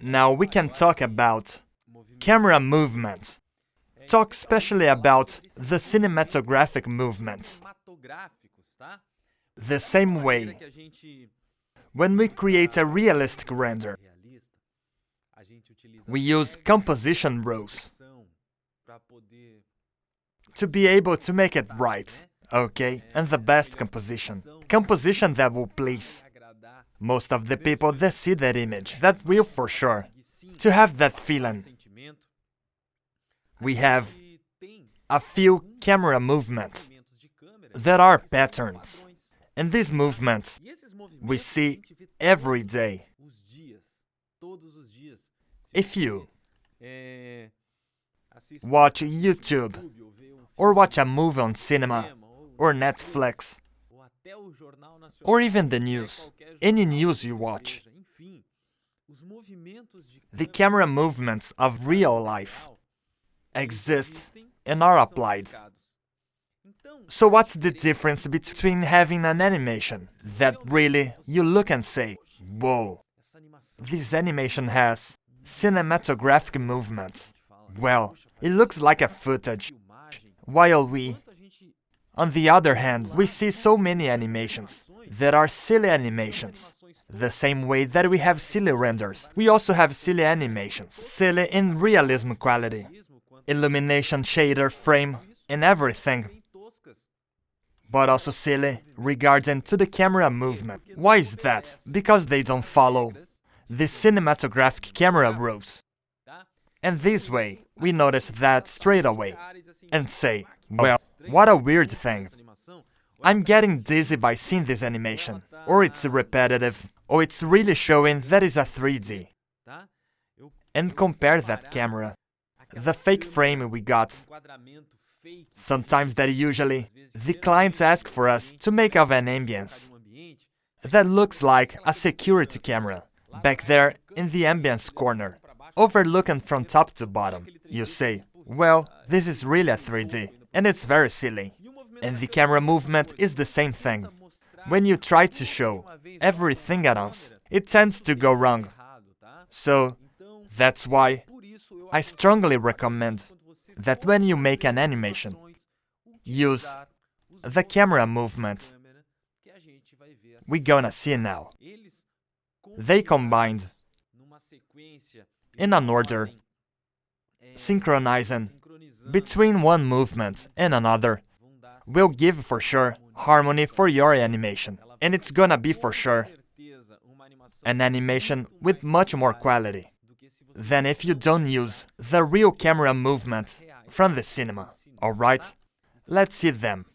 Now we can talk about camera movement. Talk especially about the cinematographic movements. The same way, when we create a realistic render, we use composition rules to be able to make it right, okay? And the best composition. Composition that will please most of the people that see that image, that will for sure. To have that feeling, we have a few camera movements that are patterns. And these movements we see every day. If you watch YouTube, or watch a movie on cinema, or Netflix, or even the news, any news you watch, the camera movements of real life exist and are applied. So what's the difference between having an animation that really you look and say, whoa, this animation has cinematographic movements? Well, it looks like a footage, while we, on the other hand, we see so many animations that are silly animations. The same way that we have silly renders, we also have silly animations. Silly in realism quality, illumination, shader, frame, and everything. But also silly regarding to the camera movement. Why is that? Because they don't follow the cinematographic camera rules. And this way, we notice that straight away and say, well, what a weird thing. I'm getting dizzy by seeing this animation. Or it's repetitive, or it's really showing that is a 3D. And compare that camera, the fake frame we got. Sometimes that usually, the clients ask for us to make of an ambience that looks like a security camera, back there in the ambience corner, overlooking from top to bottom. You say, well, this is really a 3D, and it's very silly. And the camera movement is the same thing. When you try to show everything at once, it tends to go wrong. So, that's why I strongly recommend that when you make an animation, use the camera movement we're gonna see now. They combined in an order, synchronizing between one movement and another, will give for sure harmony for your animation. And it's gonna be for sure an animation with much more quality than if you don't use the real camera movement from the cinema. Alright? Let's see them.